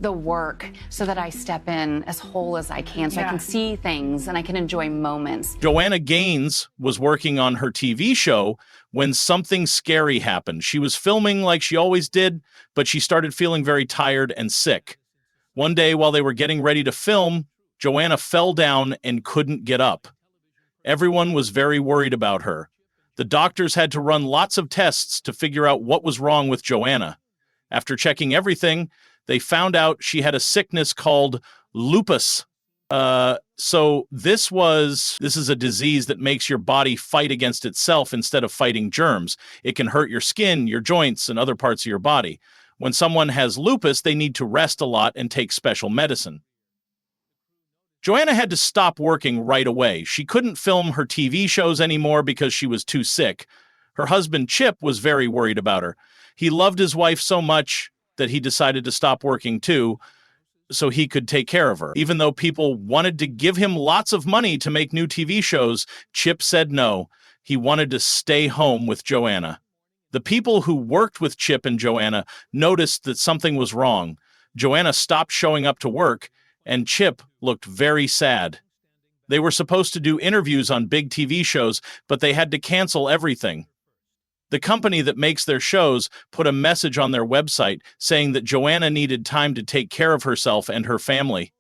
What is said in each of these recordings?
the work so that I step in as whole as I can, so I can see things and I can enjoy moments. Joanna Gaines was working on her TV show when something scary happened. She was filming like she always did, but she started feeling very tired and sick. One day while they were getting ready to film, Joanna fell down and couldn't get up. Everyone was very worried about her. The doctors had to run lots of tests to figure out what was wrong with Joanna. After checking everything, they found out she had a sickness called lupus. So this is a disease that makes your body fight against itself instead of fighting germs. It can hurt your skin, your joints, and other parts of your body. When someone has lupus, they need to rest a lot and take special medicine. Joanna had to stop working right away. She couldn't film her TV shows anymore because she was too sick. Her husband, Chip, was very worried about her. He loved his wife so much that he decided to stop working too, so he could take care of her. Even though people wanted to give him lots of money to make new TV shows, Chip said no. He wanted to stay home with Joanna. The people who worked with Chip and Joanna noticed that something was wrong. Joanna stopped showing up to work, and Chip looked very sad. They were supposed to do interviews on big TV shows, but they had to cancel everything. The company that makes their shows put a message on their website saying that Joanna needed time to take care of herself and her family.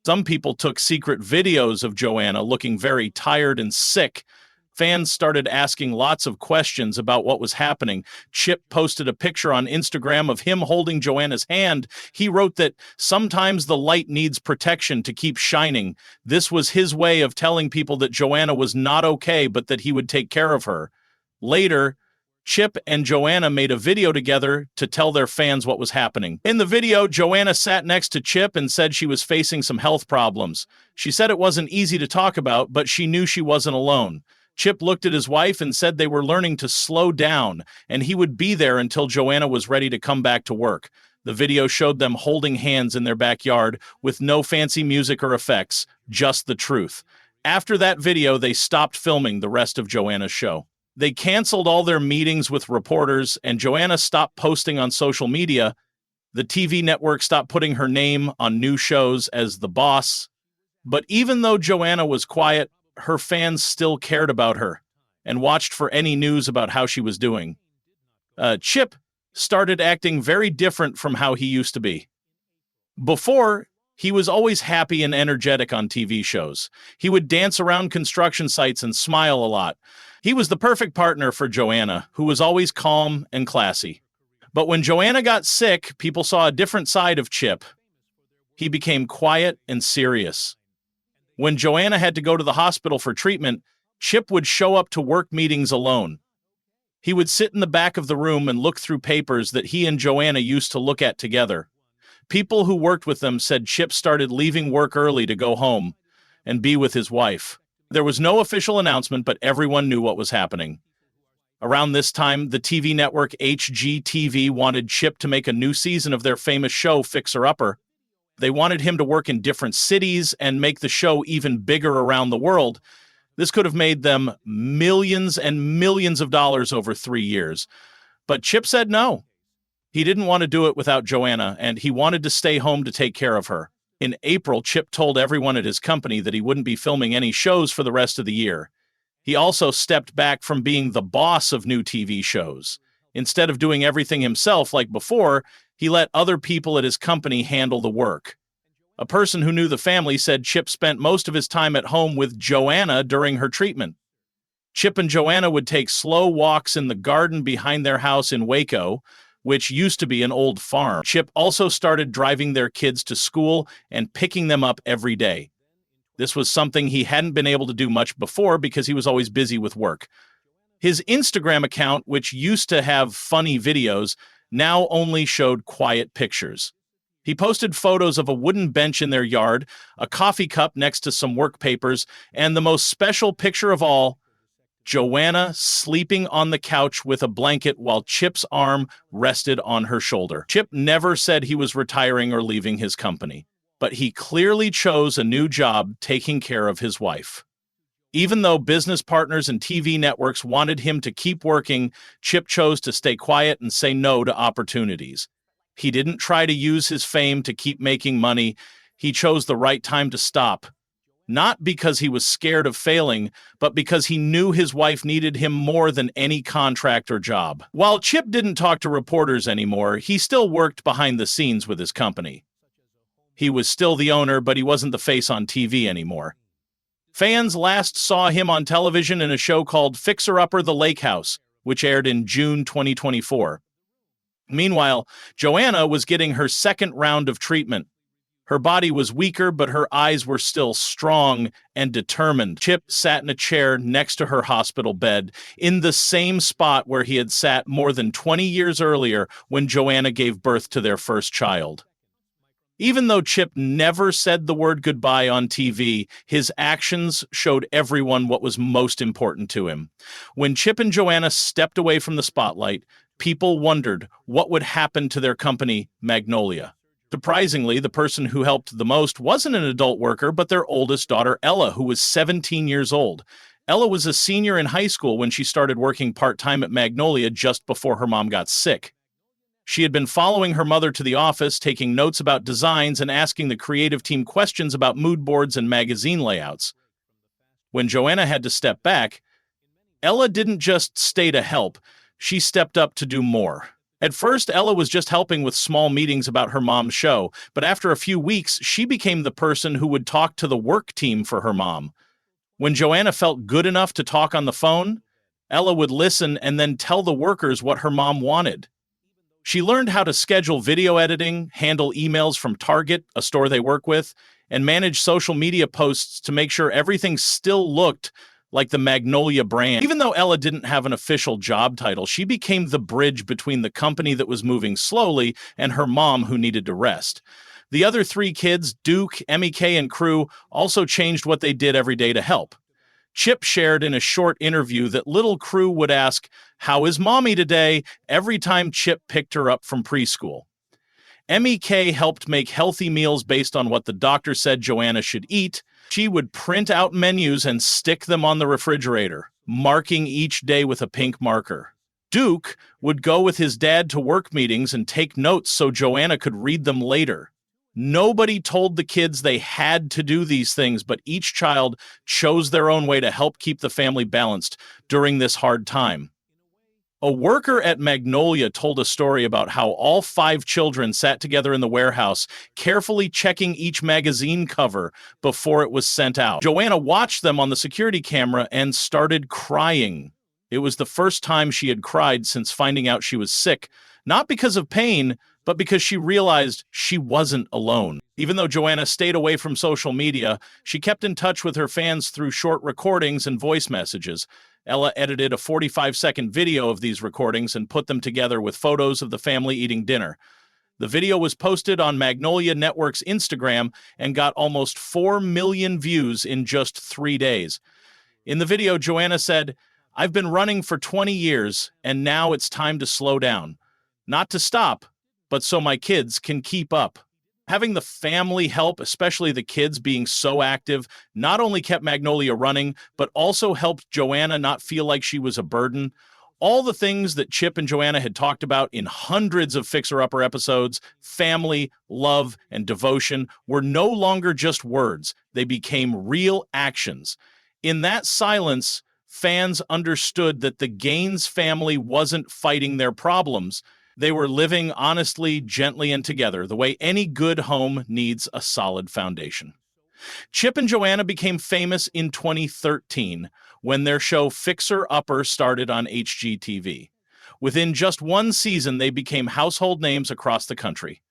Some people took secret videos of Joanna looking very tired and sick. Fans started asking lots of questions about what was happening. Chip posted a picture on Instagram of him holding Joanna's hand. He wrote that sometimes the light needs protection to keep shining. This was his way of telling people that Joanna was not okay, but that he would take care of her. Later, Chip and Joanna made a video together to tell their fans what was happening. In the video, Joanna sat next to Chip and said she was facing some health problems. She said it wasn't easy to talk about, but she knew she wasn't alone. Chip looked at his wife and said they were learning to slow down, and he would be there until Joanna was ready to come back to work. The video showed them holding hands in their backyard with no fancy music or effects, just the truth. After that video, they stopped filming the rest of Joanna's show. They canceled all their meetings with reporters, and Joanna stopped posting on social media. The TV network stopped putting her name on new shows as the boss. But even though Joanna was quiet, her fans still cared about her and watched for any news about how she was doing. Chip started acting very different from how he used to be. Before, he was always happy and energetic on TV shows. He would dance around construction sites and smile a lot. He was the perfect partner for Joanna, who was always calm and classy. But when Joanna got sick, people saw a different side of Chip. He became quiet and serious. When Joanna had to go to the hospital for treatment, Chip would show up to work meetings alone. He would sit in the back of the room and look through papers that he and Joanna used to look at together. People who worked with them said Chip started leaving work early to go home and be with his wife. There was no official announcement, but everyone knew what was happening. Around this time, the TV network HGTV wanted Chip to make a new season of their famous show, Fixer Upper. They wanted him to work in different cities and make the show even bigger around the world. This could have made them millions and millions of dollars over 3 years. But Chip said no. He didn't want to do it without Joanna, and he wanted to stay home to take care of her. In April, Chip told everyone at his company that he wouldn't be filming any shows for the rest of the year. He also stepped back from being the boss of new TV shows. Instead of doing everything himself like before, he let other people at his company handle the work. A person who knew the family said Chip spent most of his time at home with Joanna during her treatment. Chip and Joanna would take slow walks in the garden behind their house in Waco, which used to be an old farm. Chip also started driving their kids to school and picking them up every day. This was something he hadn't been able to do much before because he was always busy with work. His Instagram account, which used to have funny videos, now only showed quiet pictures. He posted photos of a wooden bench in their yard, a coffee cup next to some work papers, and the most special picture of all, Joanna sleeping on the couch with a blanket while Chip's arm rested on her shoulder. Chip never said he was retiring or leaving his company, but he clearly chose a new job taking care of his wife. Even though business partners and TV networks wanted him to keep working, Chip chose to stay quiet and say no to opportunities. He didn't try to use his fame to keep making money. He chose the right time to stop. Not because he was scared of failing, but because he knew his wife needed him more than any contract or job. While Chip didn't talk to reporters anymore, he still worked behind the scenes with his company. He was still the owner, but he wasn't the face on TV anymore. Fans last saw him on television in a show called Fixer Upper: The Lake House, which aired in June 2024. Meanwhile, Joanna was getting her second round of treatment. Her body was weaker, but her eyes were still strong and determined. Chip sat in a chair next to her hospital bed, in the same spot where he had sat more than 20 years earlier when Joanna gave birth to their first child. Even though Chip never said the word goodbye on TV, his actions showed everyone what was most important to him. When Chip and Joanna stepped away from the spotlight, people wondered what would happen to their company, Magnolia. Surprisingly, the person who helped the most wasn't an adult worker, but their oldest daughter, Ella, who was 17 years old. Ella was a senior in high school when she started working part-time at Magnolia just before her mom got sick. She had been following her mother to the office, taking notes about designs and asking the creative team questions about mood boards and magazine layouts. When Joanna had to step back, Ella didn't just stay to help, she stepped up to do more. At first, Ella was just helping with small meetings about her mom's show, but after a few weeks, she became the person who would talk to the work team for her mom. When Joanna felt good enough to talk on the phone, Ella would listen and then tell the workers what her mom wanted. She learned how to schedule video editing, handle emails from Target, a store they work with, and manage social media posts to make sure everything still looked like the Magnolia brand. Even though Ella didn't have an official job title, she became the bridge between the company that was moving slowly and her mom who needed to rest. The other three kids, Duke, MEK, and Crew, also changed what they did every day to help. Chip shared in a short interview that little Crew would ask, "How is mommy today?" every time Chip picked her up from preschool. MEK helped make healthy meals based on what the doctor said Joanna should eat. She would print out menus and stick them on the refrigerator, marking each day with a pink marker. Duke would go with his dad to work meetings and take notes so Joanna could read them later. Nobody told the kids they had to do these things, but each child chose their own way to help keep the family balanced during this hard time. A worker at Magnolia told a story about how all 5 children sat together in the warehouse, carefully checking each magazine cover before it was sent out. Joanna watched them on the security camera and started crying. It was the first time she had cried since finding out she was sick, not because of pain, but because she realized she wasn't alone. Even though Joanna stayed away from social media, she kept in touch with her fans through short recordings and voice messages. Ella edited a 45-second video of these recordings and put them together with photos of the family eating dinner. The video was posted on Magnolia Network's Instagram and got almost 4 million views in just 3 days. In the video, Joanna said, "I've been running for 20 years, and now it's time to slow down. Not to stop, but so my kids can keep up." Having the family help, especially the kids being so active, not only kept Magnolia running, but also helped Joanna not feel like she was a burden. All the things that Chip and Joanna had talked about in hundreds of Fixer Upper episodes, family, love, and devotion, were no longer just words. They became real actions. In that silence, fans understood that the Gaines family wasn't fighting their problems. They were living honestly, gently, and together, the way any good home needs a solid foundation. Chip and Joanna became famous in 2013 when their show Fixer Upper started on HGTV. Within just 1 season, they became household names across the country.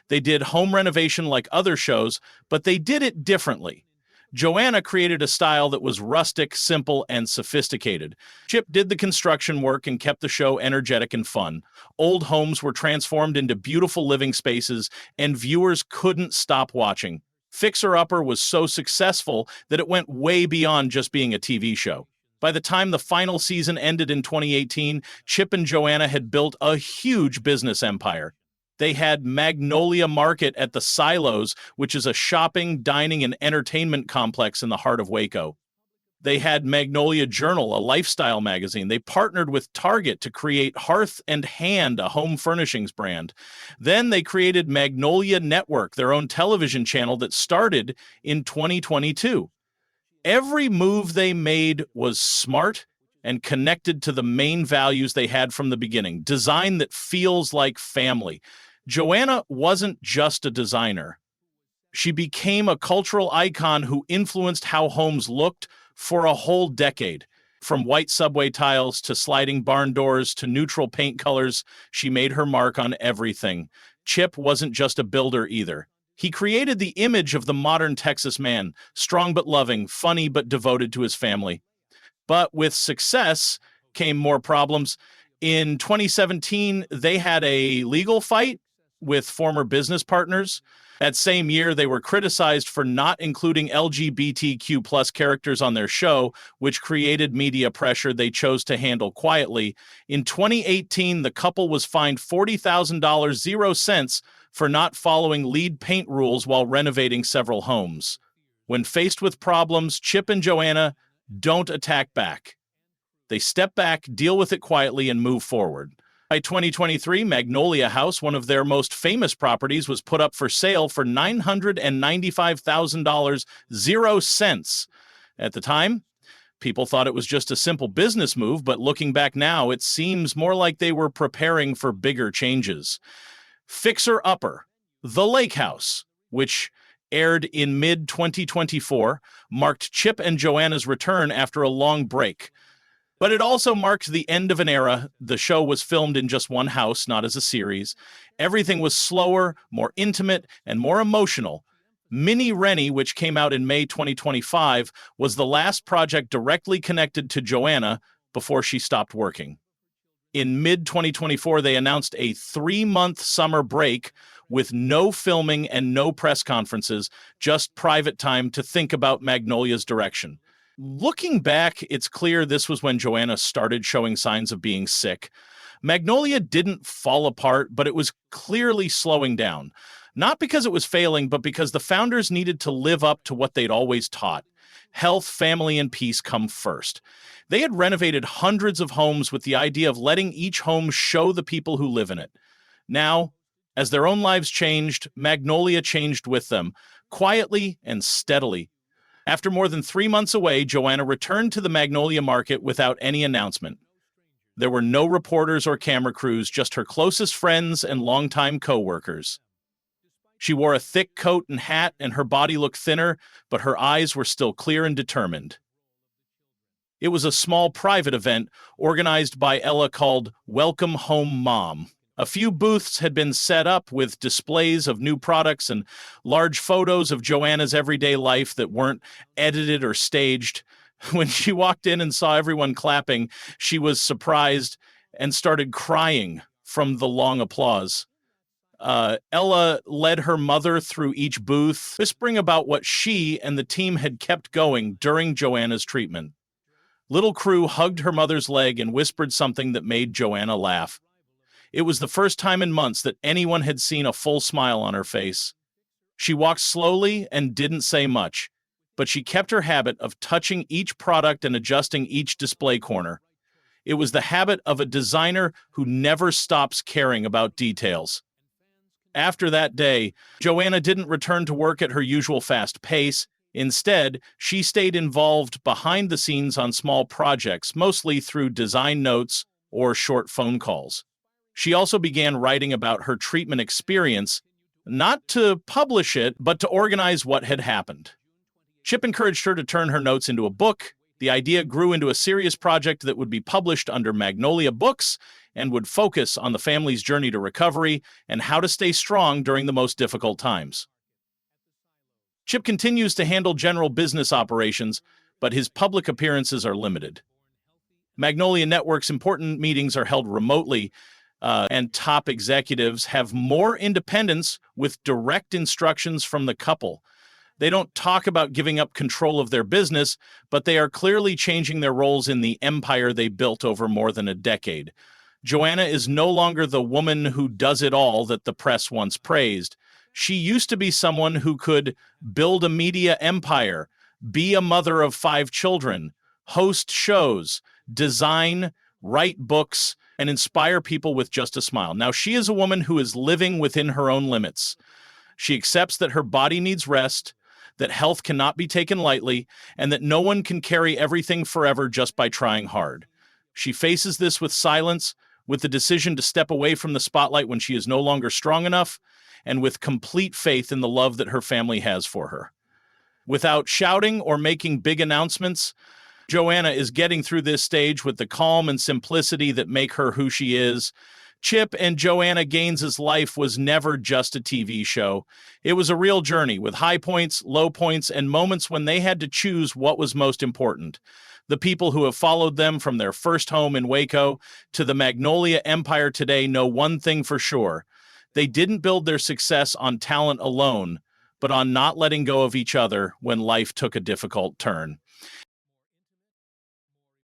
They did home renovation like other shows, but they did it differently. Joanna created a style that was rustic, simple, and sophisticated. Chip did the construction work and kept the show energetic and fun. Old homes were transformed into beautiful living spaces, and viewers couldn't stop watching. Fixer Upper was so successful that it went way beyond just being a TV show. By the time the final season ended in 2018, Chip and Joanna had built a huge business empire. They had Magnolia Market at the Silos, which is a shopping, dining, and entertainment complex in the heart of Waco. They had Magnolia Journal, a lifestyle magazine. They partnered with Target to create Hearth and Hand, a home furnishings brand. Then they created Magnolia Network, their own television channel that started in 2022. Every move they made was smart and connected to the main values they had from the beginning. Design that feels like family. Joanna wasn't just a designer. She became a cultural icon who influenced how homes looked for a whole decade. From white subway tiles to sliding barn doors to neutral paint colors, she made her mark on everything. Chip wasn't just a builder either. He created the image of the modern Texas man, strong but loving, funny but devoted to his family. But with success came more problems. In 2017, they had a legal fight with former business partners. That same year, they were criticized for not including LGBTQ plus characters on their show, which created media pressure they chose to handle quietly. In 2018, the couple was fined $40,000, 0 cents, for not following lead paint rules while renovating several homes. When faced with problems, Chip and Joanna don't attack back. They step back, deal with it quietly, and move forward. By 2023, Magnolia House, one of their most famous properties, was put up for sale for $995,000, 0 cents. At the time, people thought it was just a simple business move, but looking back now, it seems more like they were preparing for bigger changes. Fixer Upper, The Lake House, which aired in mid-2024, marked Chip and Joanna's return after a long break. But it also marked the end of an era. The show was filmed in just one house, not as a series. Everything was slower, more intimate, and more emotional. Mini Rennie, which came out in May 2025, was the last project directly connected to Joanna before she stopped working. In mid-2024, they announced a 3-month summer break with no filming and no press conferences, just private time to think about Magnolia's direction. Looking back, it's clear this was when Joanna started showing signs of being sick. Magnolia didn't fall apart, but it was clearly slowing down. Not because it was failing, but because the founders needed to live up to what they'd always taught. Health, family, and peace come first. They had renovated hundreds of homes with the idea of letting each home show the people who live in it. Now, as their own lives changed, Magnolia changed with them, quietly and steadily. After more than 3 months away, Joanna returned to the Magnolia market without any announcement. There were no reporters or camera crews, just her closest friends and longtime co-workers. She wore a thick coat and hat, and her body looked thinner, but her eyes were still clear and determined. It was a small private event organized by Ella called Welcome Home Mom. A few booths had been set up with displays of new products and large photos of Joanna's everyday life that weren't edited or staged. When she walked in and saw everyone clapping, she was surprised and started crying from the long applause. Ella led her mother through each booth, whispering about what she and the team had kept going during Joanna's treatment. Little Crew hugged her mother's leg and whispered something that made Joanna laugh. It was the first time in months that anyone had seen a full smile on her face. She walked slowly and didn't say much, but she kept her habit of touching each product and adjusting each display corner. It was the habit of a designer who never stops caring about details. After that day, Joanna didn't return to work at her usual fast pace. Instead, she stayed involved behind the scenes on small projects, mostly through design notes or short phone calls. She also began writing about her treatment experience, not to publish it, but to organize what had happened. Chip encouraged her to turn her notes into a book. The idea grew into a serious project that would be published under Magnolia Books and would focus on the family's journey to recovery and how to stay strong during the most difficult times. Chip continues to handle general business operations, but his public appearances are limited. Magnolia Network's important meetings are held remotely, and top executives have more independence with direct instructions from the couple. They don't talk about giving up control of their business, but they are clearly changing their roles in the empire they built over more than a decade. Joanna is no longer the woman who does it all that the press once praised. She used to be someone who could build a media empire, be a mother of 5 children, host shows, design, write books, and inspire people with just a smile. Now, she is a woman who is living within her own limits. She accepts that her body needs rest, that health cannot be taken lightly, and that no one can carry everything forever just by trying hard. She faces this with silence, with the decision to step away from the spotlight when she is no longer strong enough, and with complete faith in the love that her family has for her. Without shouting or making big announcements, Joanna is getting through this stage with the calm and simplicity that make her who she is. Chip and Joanna Gaines's life was never just a TV show. It was a real journey with high points, low points, and moments when they had to choose what was most important. The people who have followed them from their first home in Waco to the Magnolia empire today know one thing for sure. They didn't build their success on talent alone, but on not letting go of each other when life took a difficult turn.